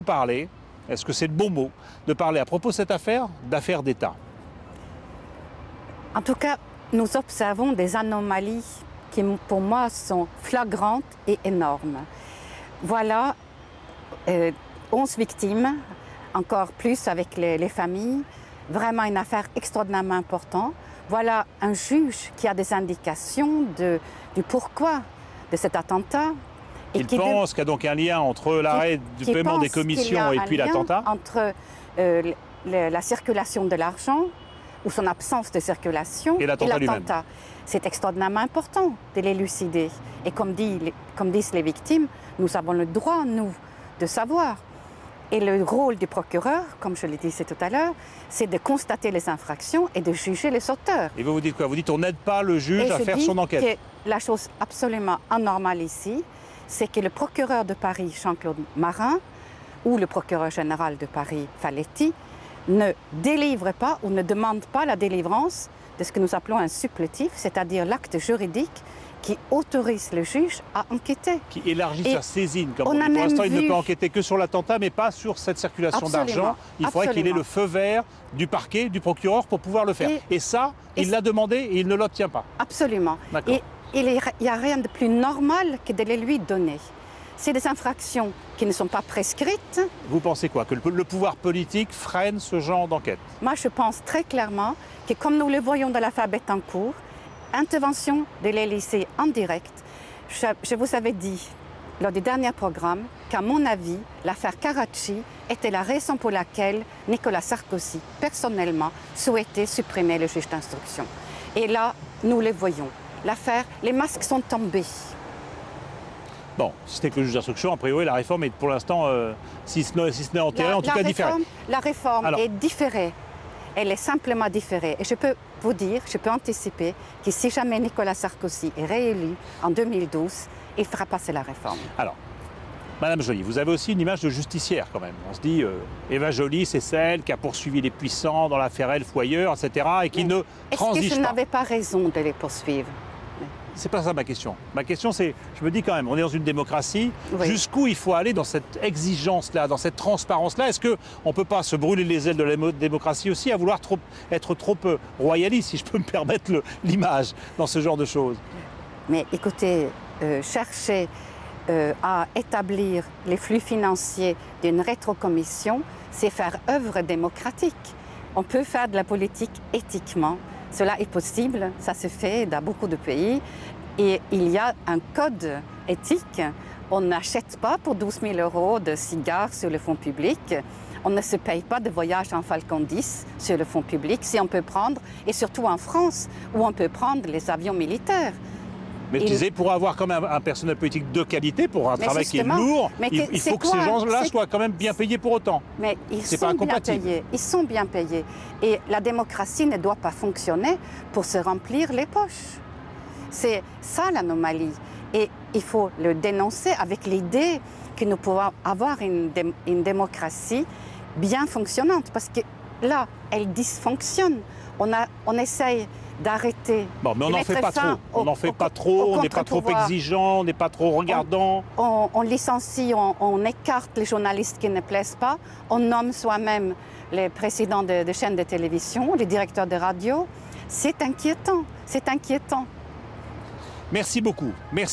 Parler, est-ce que c'est le bon mot, de parler à propos de cette affaire, d'affaire d'État? En tout cas, nous observons des anomalies qui, pour moi, sont flagrantes et énormes. Voilà 11 victimes, encore plus avec les familles, vraiment une affaire extraordinairement importante. Voilà un juge qui a des indications du pourquoi de cet attentat. Il pense qu'il y a donc un lien entre l'arrêt du paiement des commissions et puis l'attentat? Entre la circulation de l'argent, ou son absence de circulation, et l'attentat. C'est extraordinairement important de l'élucider. Et comme disent les victimes, nous avons le droit, nous, de savoir. Et le rôle du procureur, comme je le disais tout à l'heure, c'est de constater les infractions et de juger les auteurs. Et vous dites quoi? Vous dites on n'aide pas le juge à faire son enquête? Que la chose absolument anormale ici, c'est que le procureur de Paris, Jean-Claude Marin, ou le procureur général de Paris, Faletti, ne délivre pas ou ne demande pas la délivrance de ce que nous appelons un supplétif, c'est-à-dire l'acte juridique qui autorise le juge à enquêter. Qui élargit sa saisine, comme on dit. Pour l'instant, il ne peut enquêter que sur l'attentat, mais pas sur cette circulation d'argent. Il faudrait qu'il ait le feu vert du parquet, du procureur, pour pouvoir le faire. Et ça, il l'a demandé et il ne l'obtient pas. Absolument. Et il n'y a rien de plus normal que de les lui donner. C'est des infractions qui ne sont pas prescrites. Vous pensez quoi? Que le pouvoir politique freine ce genre d'enquête? Moi, je pense très clairement que, comme nous le voyons dans l'affaire Bettencourt, intervention de l'Élysée en direct. Je vous avais dit, lors du dernier programme, qu'à mon avis, l'affaire Karachi était la raison pour laquelle Nicolas Sarkozy, personnellement, souhaitait supprimer le juge d'instruction. Et là, nous le voyons. L'affaire, les masques sont tombés. Bon, si c'était que le juge d'instruction, a priori, la réforme est pour l'instant, si ce n'est enterrée, en tout cas différée. La réforme est différée. Elle est simplement différée. Et je peux vous dire, je peux anticiper que si jamais Nicolas Sarkozy est réélu en 2012, il fera passer la réforme. Alors, Madame Joly, vous avez aussi une image de justicière quand même. On se dit, Eva Joly, c'est celle qui a poursuivi les puissants dans l'affaire Elf ou ailleurs, etc. et qui ne transige pas. Est-ce que je n'avais pas raison de les poursuivre? C'est pas ça ma question. Ma question, c'est, je me dis quand même, on est dans une démocratie, jusqu'où il faut aller dans cette exigence-là, dans cette transparence-là? Est-ce qu'on ne peut pas se brûler les ailes de la démocratie aussi à vouloir être trop royaliste, si je peux me permettre l'image, dans ce genre de choses? Mais écoutez, chercher à établir les flux financiers d'une rétrocommission, c'est faire œuvre démocratique. On peut faire de la politique éthiquement. Cela est possible, ça se fait dans beaucoup de pays. Et il y a un code éthique. On n'achète pas pour 12 000 € de cigares sur le fonds public. On ne se paye pas de voyage en Falcon 10 sur le fonds public, si on peut prendre, et surtout en France, où on peut prendre les avions militaires. Mais je disais, pour avoir quand même un personnel politique de qualité, pour un travail qui est lourd, il faut que ces gens-là soient quand même bien payés pour autant. Mais ils sont bien payés. Ils sont bien payés. Et la démocratie ne doit pas fonctionner pour se remplir les poches. C'est ça l'anomalie. Et il faut le dénoncer avec l'idée que nous pouvons avoir une démocratie bien fonctionnante. Parce que là, elle dysfonctionne. On essaye d'arrêter. Bon, mais on n'en fait pas trop. On n'en fait pas trop, on n'est pas trop exigeant, on n'est pas trop regardant. On licencie, on écarte les journalistes qui ne plaisent pas. On nomme soi-même les présidents de chaînes de télévision, les directeurs de radio. C'est inquiétant, c'est inquiétant. Merci beaucoup. Merci.